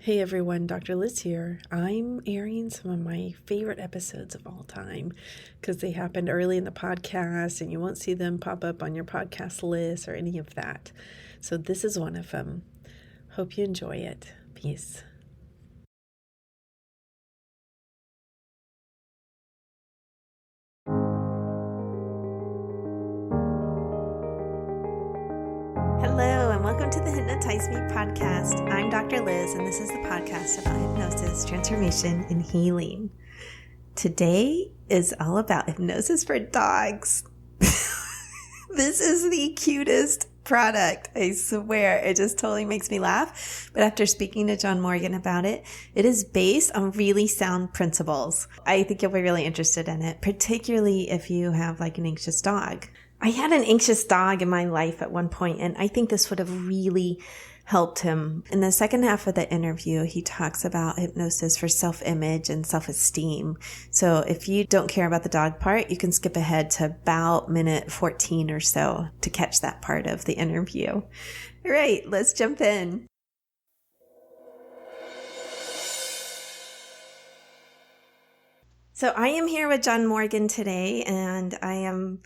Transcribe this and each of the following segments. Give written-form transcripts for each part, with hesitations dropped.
Hey everyone, Dr. Liz here. I'm airing some of my favorite episodes of all time because they happened early in the podcast and you won't see them pop up on your podcast list or any of that. So this is one of them. Hope you enjoy it. Peace. Hello, and welcome to the Hypnotize Me podcast. I'm Dr. Liz, and this is the podcast about hypnosis, transformation, and healing. Today is all about hypnosis for dogs. This is the cutest product, I swear. It just totally makes me laugh. But after speaking to John Morgan about it, it is based on really sound principles. I think you'll be really interested in it, particularly if you have like an anxious dog. I had an anxious dog in my life at one point, and I think this would have really helped him. In the second half of the interview, he talks about hypnosis for self-image and self-esteem. So if you don't care about the dog part, you can skip ahead to about minute 14 or so to catch that part of the interview. All right, let's jump in. So I am here with John Morgan today, and I am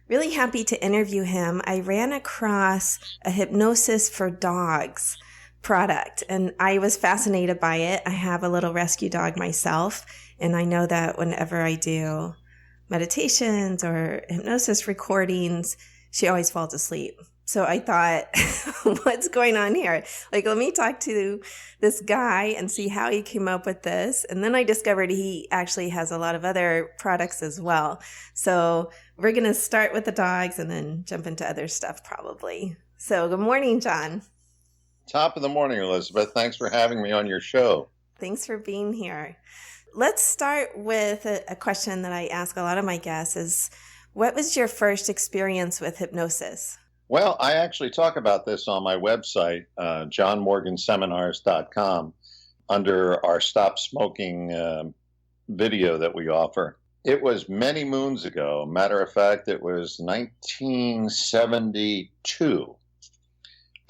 really happy to interview him. I ran across a Hypnosis for Dogs product and I was fascinated by it. I have a little rescue dog myself, and I know that whenever I do meditations or hypnosis recordings, she always falls asleep. So I thought, what's going on here? Like, let me talk to this guy and see how he came up with this. And then I discovered he actually has a lot of other products as well. So we're going to start with the dogs and then jump into other stuff probably. So good morning, John. Top of the morning, Elizabeth. Thanks for having me on your show. Thanks for being here. Let's start with a question that I ask a lot of my guests is, what was your first experience with hypnosis? Well, I actually talk about this on my website, johnmorganseminars.com, under our Stop Smoking video that we offer. It was many moons ago. Matter of fact, it was 1972.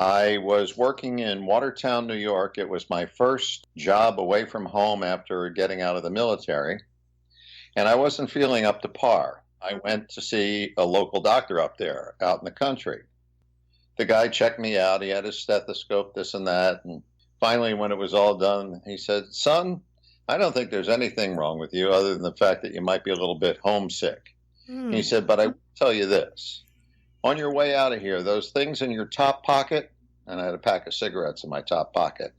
I was working in Watertown, New York. It was my first job away from home after getting out of the military, and I wasn't feeling up to par. I went to see a local doctor up there, out in the country. The guy checked me out. He had his stethoscope, this and that. And finally, when it was all done, he said, "Son, I don't think there's anything wrong with you other than the fact that you might be a little bit homesick." He said, "But I will tell you this. On your way out of here, those things in your top pocket," and I had a pack of cigarettes in my top pocket.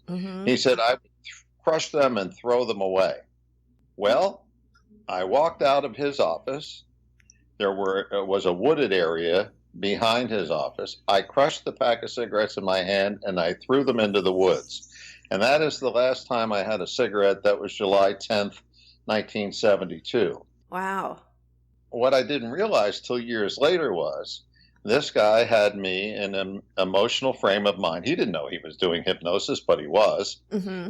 He said, "I would crush them and throw them away." Well, I walked out of his office. There was a wooded area behind his office. I crushed the pack of cigarettes in my hand and I threw them into the woods. And that is the last time I had a cigarette. That was July 10th, 1972. Wow. What I didn't realize till years later was this guy had me in an emotional frame of mind. He didn't know he was doing hypnosis, but he was.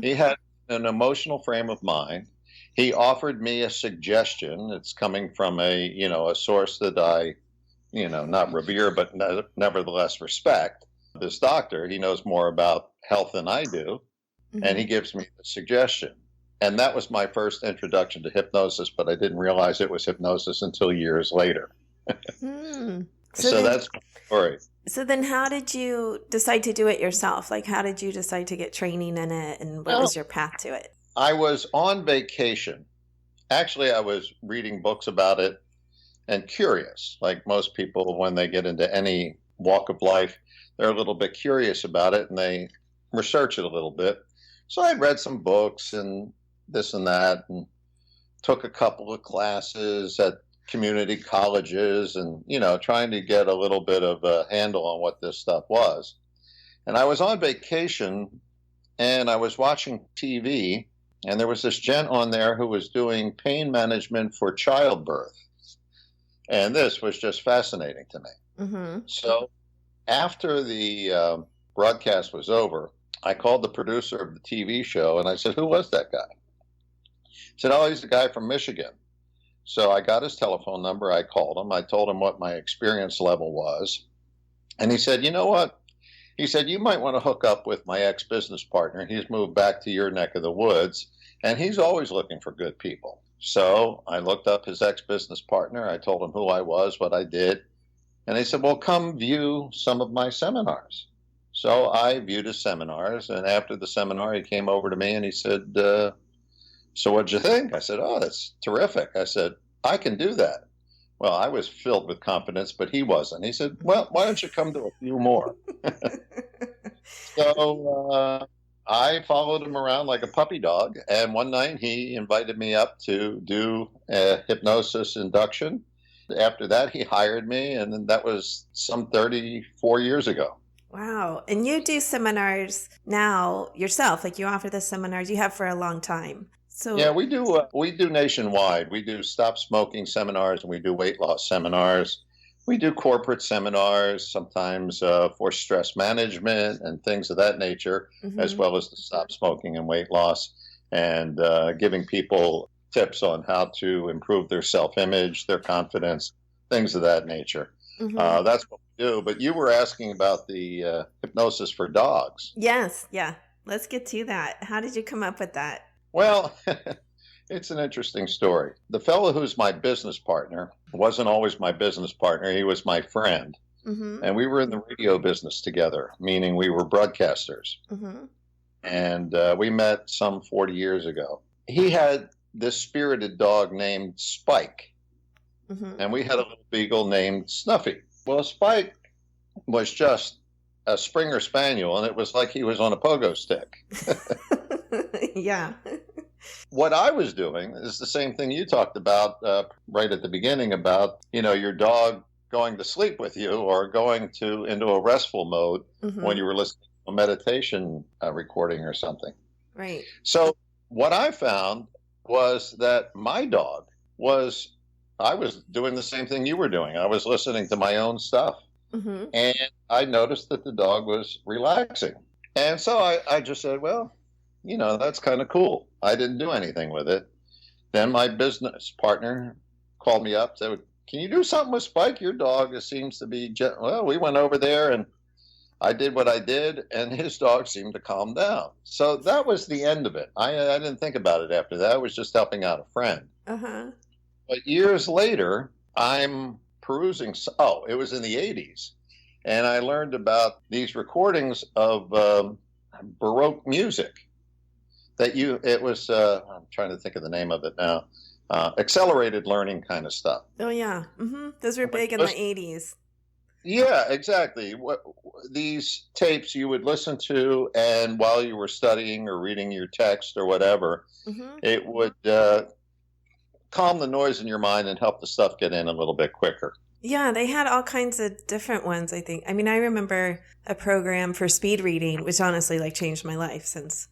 He had an emotional frame of mind. He offered me a suggestion. It's coming from a source that I not revere, but nevertheless respect. This doctor, he knows more about health than I do, and he gives me the suggestion. And that was my first introduction to hypnosis, but I didn't realize it was hypnosis until years later. So that's my story. So then how did you decide to do it yourself? Like, how did you decide to get training in it, and what was your path to it? I was on vacation. Actually, I was reading books about it and curious. Like most people, when they get into any walk of life, they're a little bit curious about it and they research it a little bit. So I read some books and this and that and took a couple of classes at community colleges and, trying to get a little bit of a handle on what this stuff was. And I was on vacation and I was watching TV, and there was this gent on there who was doing pain management for childbirth. And this was just fascinating to me. So after the broadcast was over, I called the producer of the TV show and I said, "Who was that guy?" He said, "Oh, he's the guy from Michigan." So I got his telephone number. I called him. I told him what my experience level was. And he said, "You know what? He said, you might want to hook up with my ex-business partner. He's moved back to your neck of the woods, and he's always looking for good people. So I looked up his ex-business partner. I told him who I was, what I did. And they said, well, come view some of my seminars. So I viewed his seminars. And after the seminar, he came over to me and he said, so what'd you think? I said, oh, that's terrific. I said, I can do that. Well, I was filled with confidence, but he wasn't. He said, well, why don't you come to a few more? So I followed him around like a puppy dog. And one night he invited me up to do a hypnosis induction. After that, he hired me. And then that was some 34 years ago. Wow. And you do seminars now yourself, like you offer the seminars you have for a long time. So yeah, we do nationwide. We do stop smoking seminars and we do weight loss seminars. We do corporate seminars, sometimes for stress management and things of that nature, as well as the stop smoking and weight loss, and giving people tips on how to improve their self-image, their confidence, things of that nature. That's what we do. But you were asking about the hypnosis for dogs. Yes. Yeah. Let's get to that. How did you come up with that? Well, it's an interesting story. The fellow who's my business partner wasn't always my business partner. He was my friend. And we were in the radio business together, meaning we were broadcasters. And we met some 40 years ago. He had this spirited dog named Spike. And we had a little beagle named Snuffy. Well, Spike was just a Springer Spaniel, and it was like he was on a pogo stick. Yeah. What I was doing is the same thing you talked about right at the beginning about, your dog going to sleep with you or going into a restful mode when you were listening to a meditation recording or something. Right. So what I found was that my dog I was doing the same thing you were doing. I was listening to my own stuff. And I noticed that the dog was relaxing. And so I just said, well, that's kind of cool. I didn't do anything with it. Then my business partner called me up, said, can you do something with Spike? Your dog seems to be, well, we went over there and I did what I did and his dog seemed to calm down. So that was the end of it. I didn't think about it after that. I was just helping out a friend. But years later, I'm perusing, it was in the 80s. And I learned about these recordings of Baroque music. It was, I'm trying to think of the name of it now, accelerated learning kind of stuff. Oh, yeah. Those were big in the 80s. Yeah, exactly. These tapes you would listen to, and while you were studying or reading your text or whatever, it would calm the noise in your mind and help the stuff get in a little bit quicker. Yeah, they had all kinds of different ones, I think. I mean, I remember a program for speed reading, which honestly changed my life since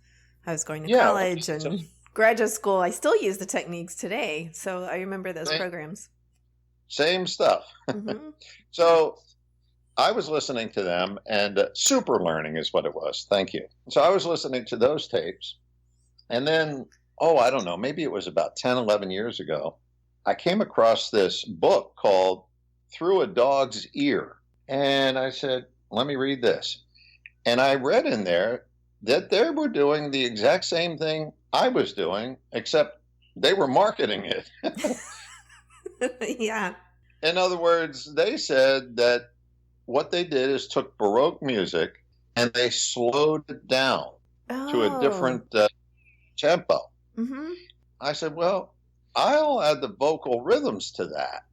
I was going to college and graduate school. I still use the techniques today. So I remember those programs. Same stuff. So I was listening to them, and super learning is what it was. Thank you. So I was listening to those tapes. And then, I don't know, maybe it was about 10, 11 years ago, I came across this book called Through a Dog's Ear. And I said, let me read this. And I read in there that they were doing the exact same thing I was doing, except they were marketing it. Yeah. In other words, they said that what they did is took Baroque music and they slowed it down to a different tempo. I said, well, I'll add the vocal rhythms to that.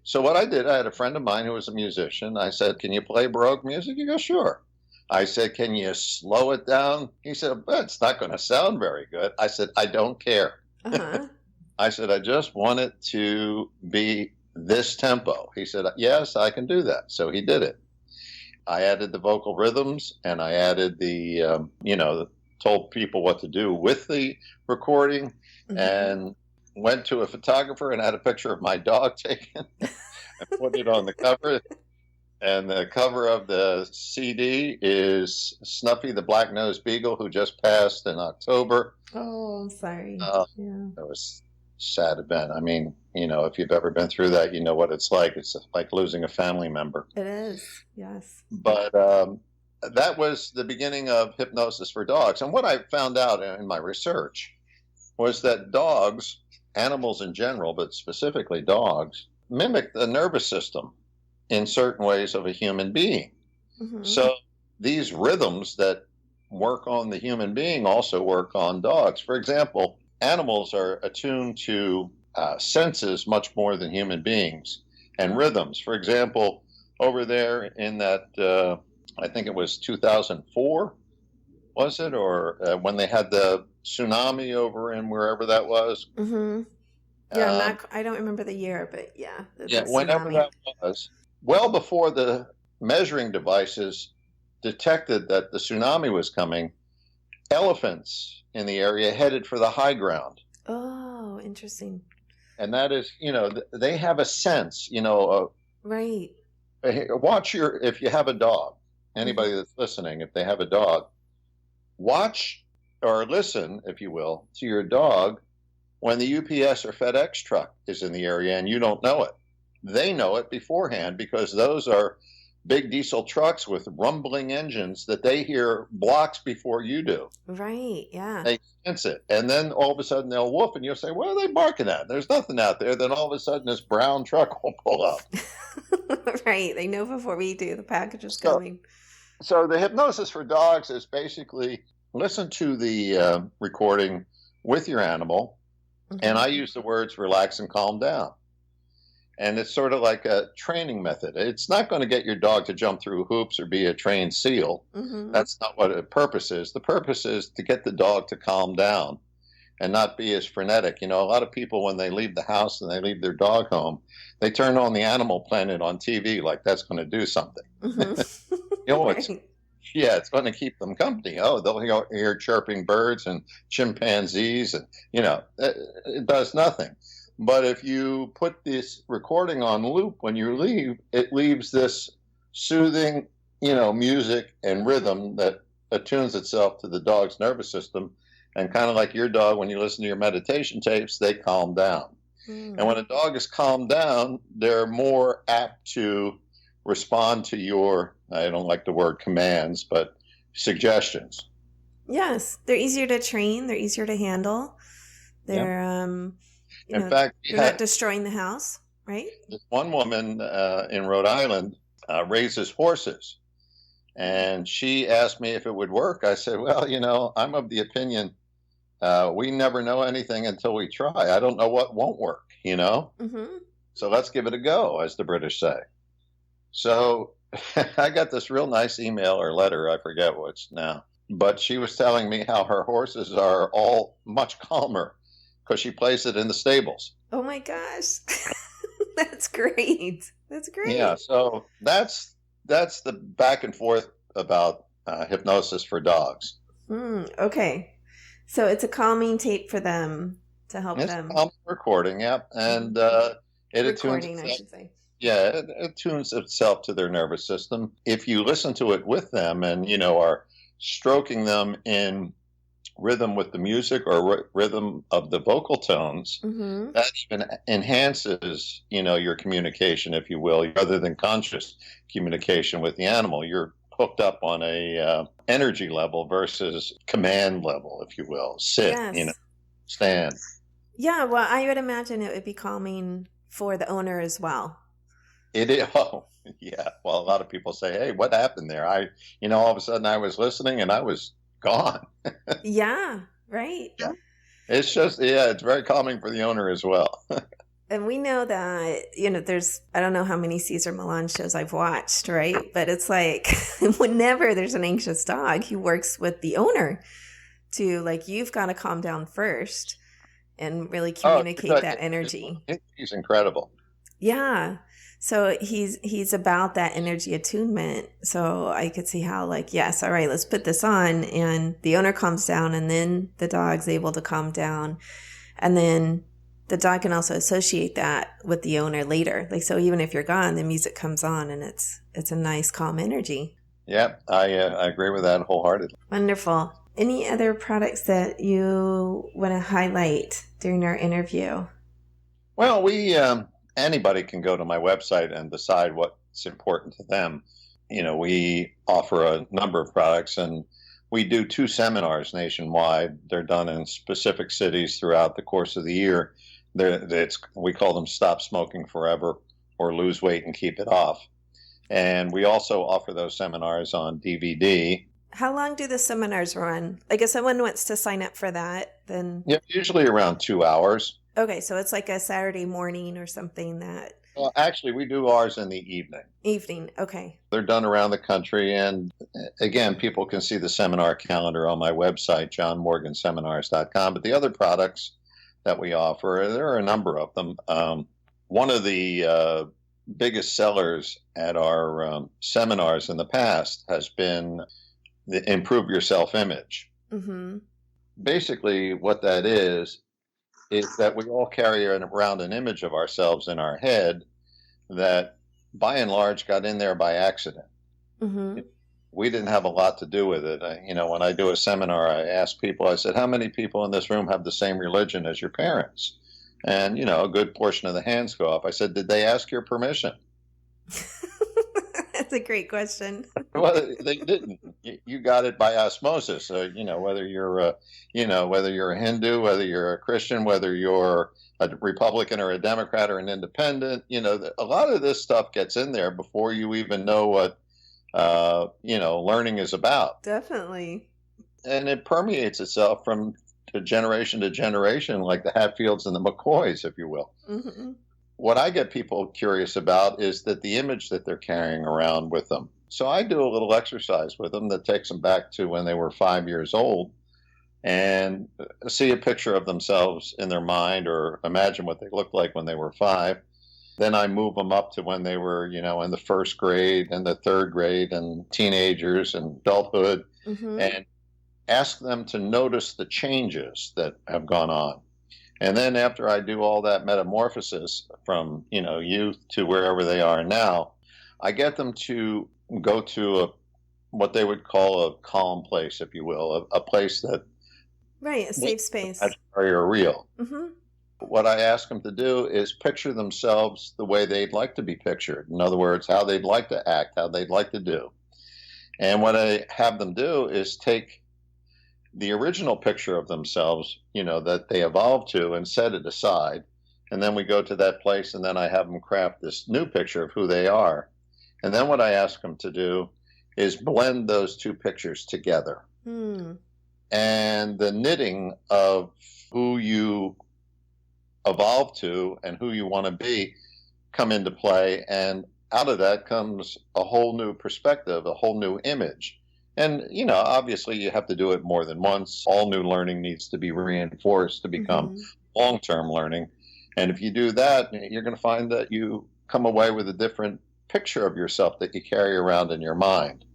So what I did, I had a friend of mine who was a musician. I said, can you play Baroque music? He goes, sure. I said, can you slow it down? He said, but it's not going to sound very good. I said, I don't care. I said, I just want it to be this tempo. He said, yes, I can do that. So he did it. I added the vocal rhythms and I added the, told people what to do with the recording and went to a photographer and had a picture of my dog taken and put it on the cover. And the cover of the CD is Snuffy the Black-Nosed Beagle, who just passed in October. Oh, I'm sorry. It was a sad event. I mean, if you've ever been through that, you know what it's like. It's like losing a family member. It is, yes. But that was the beginning of hypnosis for dogs. And what I found out in my research was that dogs, animals in general, but specifically dogs, mimic the nervous system in certain ways of a human being. Mm-hmm. So these rhythms that work on the human being also work on dogs. For example, animals are attuned to senses much more than human beings, and rhythms. For example, over there in that, I think it was 2004, was it? Or when they had the tsunami over in wherever that was. Mm-hmm. Yeah, I don't remember the year, but yeah. Yeah, whenever that was, well before the measuring devices detected that the tsunami was coming, elephants in the area headed for the high ground. Oh, interesting. And that is, they have a sense, right. If you have a dog, anybody that's listening, if they have a dog, watch or listen, if you will, to your dog when the UPS or FedEx truck is in the area and you don't know it. They know it beforehand because those are big diesel trucks with rumbling engines that they hear blocks before you do. Right, yeah. They sense it. And then all of a sudden they'll woof and you'll say, what are they barking at? There's nothing out there. Then all of a sudden this brown truck will pull up. Right. They know before we do the package is coming. So the hypnosis for dogs is basically listen to the recording with your animal. Mm-hmm. And I use the words relax and calm down. And it's sort of like a training method. It's not going to get your dog to jump through hoops or be a trained SEAL. Mm-hmm. That's not what the purpose is. The purpose is to get the dog to calm down and not be as frenetic. A lot of people, when they leave the house and they leave their dog home, they turn on the Animal Planet on TV like that's going to do something. Mm-hmm. Right. It's going to keep them company. Oh, they'll hear chirping birds and chimpanzees, and it does nothing. But if you put this recording on loop when you leave, it leaves this soothing, music and rhythm that attunes itself to the dog's nervous system. And kind of like your dog, when you listen to your meditation tapes, they calm down. Mm. And when a dog is calmed down, they're more apt to respond to your, I don't like the word commands, but suggestions. Yes, they're easier to train. They're easier to handle. They're, in fact, you're not destroying the house, right? This one woman in Rhode Island raises horses. And she asked me if it would work. I said, well, I'm of the opinion we never know anything until we try. I don't know what won't work, Mm-hmm. So let's give it a go, as the British say. So I got this real nice email or letter, I forget which now, but she was telling me how her horses are all much calmer because she plays it in the stables. Oh my gosh. That's great. That's great. Yeah, so that's the back and forth about hypnosis for dogs. Okay. So it's a calming tape for them to help them. It's a calming recording, yeah. And it recording, attunes, I should say. Yeah, it attunes itself to their nervous system. If you listen to it with them and, are stroking them in rhythm with the music or rhythm of the vocal tones, mm-hmm. that even enhances, your communication, if you will, rather than conscious communication with the animal. You're hooked up on a energy level versus command level, if you will. Sit, yes. Stand. Yeah, well, I would imagine it would be calming for the owner as well. It is. Oh, yeah. Well, a lot of people say, hey, what happened there? All of a sudden I was listening and I was gone. Yeah, right. Yeah. It's just, it's very calming for the owner as well. And we know that, there's, I don't know how many Cesar Millan shows I've watched, right? But it's like whenever there's an anxious dog, he works with the owner to you've got to calm down first and really communicate that energy. He's incredible. Yeah. So he's about that energy attunement. So I could see how yes, all right, let's put this on, and the owner calms down, and then the dog's able to calm down. And then the dog can also associate that with the owner later. So even if you're gone, the music comes on and it's a nice calm energy. Yeah, I agree with that wholeheartedly. Wonderful. Any other products that you want to highlight during our interview? Well, anybody can go to my website and decide what's important to them. we offer a number of products, and we do 2 seminars nationwide. They're done in specific cities throughout the course of the year. We call them Stop Smoking Forever or Lose Weight and Keep It Off. And we also offer those seminars on DVD. How long do the seminars run? Like if someone wants to sign up for that, then... Yeah, usually around 2 hours. Okay, so it's like a Saturday morning or something that... Well, actually, we do ours in the evening. Evening, okay. They're done around the country. And again, people can see the seminar calendar on my website, johnmorganseminars.com. But the other products that we offer, there are a number of them. One of the biggest sellers at our seminars in the past has been the Improve Your Self-Image. Mm-hmm. Basically, what that is that we all carry around an image of ourselves in our head that, by and large, got in there by accident. Mm-hmm. We didn't have a lot to do with it. When I do a seminar, I ask people, I said, how many people in this room have the same religion as your parents? And, a good portion of the hands go up. I said, did they ask your permission? That's a great question. Well, they didn't. You got it by osmosis. Whether you're a Hindu, whether you're a Christian, whether you're a Republican or a Democrat or an independent, a lot of this stuff gets in there before you even know what, learning is about. Definitely. And it permeates itself from generation to generation, like the Hatfields and the McCoys, if you will. Mm-hmm. What I get people curious about is that the image that they're carrying around with them. So I do a little exercise with them that takes them back to when they were 5 years old and see a picture of themselves in their mind or imagine what they looked like when they were 5. Then I move them up to when they were, in the first grade and the third grade and teenagers and adulthood, mm-hmm. and ask them to notice the changes that have gone on. And then after I do all that metamorphosis from, youth to wherever they are now, I get them to go to what they would call a calm place, if you will, a place that... Right, a safe space. ...are real. Mm-hmm. What I ask them to do is picture themselves the way they'd like to be pictured. In other words, how they'd like to act, how they'd like to do. And what I have them do is take the original picture of themselves, that they evolved to, and set it aside. And then we go to that place, and then I have them craft this new picture of who they are. And then what I ask them to do is blend those two pictures together. Mm. And the knitting of who you evolve to and who you want to be come into play. And out of that comes a whole new perspective, a whole new image. And, obviously you have to do it more than once. All new learning needs to be reinforced to become mm-hmm. long-term learning. And if you do that, you're going to find that you come away with a different picture of yourself that you carry around in your mind.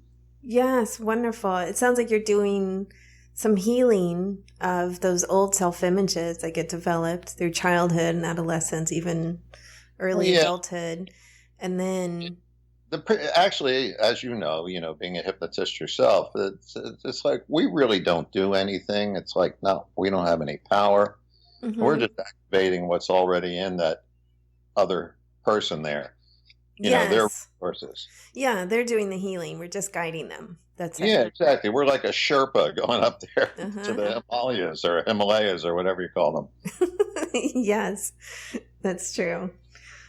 Yes, wonderful. It sounds like you're doing some healing of those old self-images that get developed through childhood and adolescence, even early adulthood. And then... Actually, as you know, being a hypnotist yourself, it's like we really don't do anything. It's like, no, we don't have any power. Mm-hmm. We're just activating what's already in that other person there. Their resources. Yeah, they're doing the healing. We're just guiding them. That's it. Yeah, exactly. We're like a Sherpa going up there to the Himalayas or whatever you call them. Yes, that's true.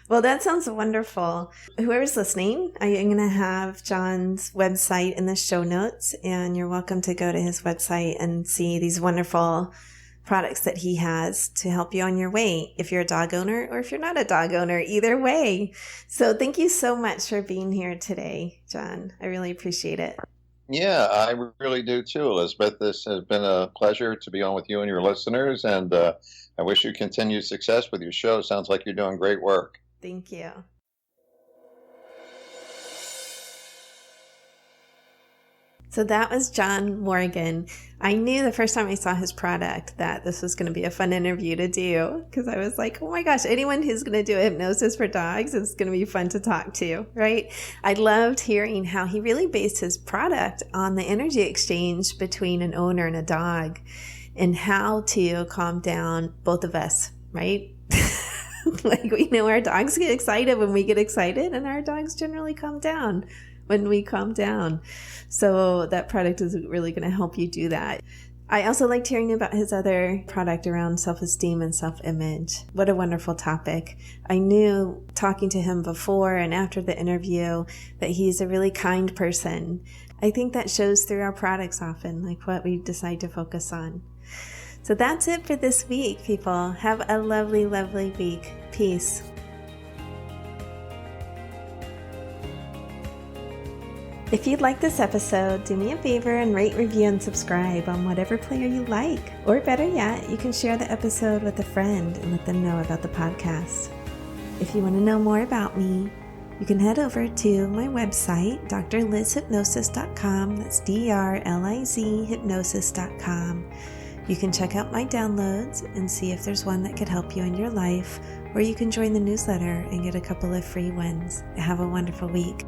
Well, that sounds wonderful. Whoever's listening, I'm going to have John's website in the show notes, and you're welcome to go to his website and see these wonderful products that he has to help you on your way, if you're a dog owner or if you're not a dog owner, either way. So thank you so much for being here today, John. I really appreciate it. Yeah, I really do too, Elizabeth. This has been a pleasure to be on with you and your listeners, and I wish you continued success with your show. Sounds like you're doing great work. Thank you. So that was John Morgan. I knew the first time I saw his product that this was going to be a fun interview to do, because I was like, oh my gosh, anyone who's going to do a hypnosis for dogs is going to be fun to talk to, right? I loved hearing how he really based his product on the energy exchange between an owner and a dog and how to calm down both of us, right? Like, we know our dogs get excited when we get excited, and our dogs generally calm down when we calm down. So that product is really going to help you do that. I also liked hearing about his other product around self-esteem and self-image. What a wonderful topic. I knew talking to him before and after the interview that he's a really kind person. I think that shows through our products often, like what we decide to focus on. So that's it for this week, people. Have a lovely, lovely week. Peace. If you'd like this episode, do me a favor and rate, review, and subscribe on whatever player you like. Or better yet, you can share the episode with a friend and let them know about the podcast. If you want to know more about me, you can head over to my website, drlizhypnosis.com. That's DRLIZ hypnosis.com. You can check out my downloads and see if there's one that could help you in your life, or you can join the newsletter and get a couple of free ones. Have a wonderful week.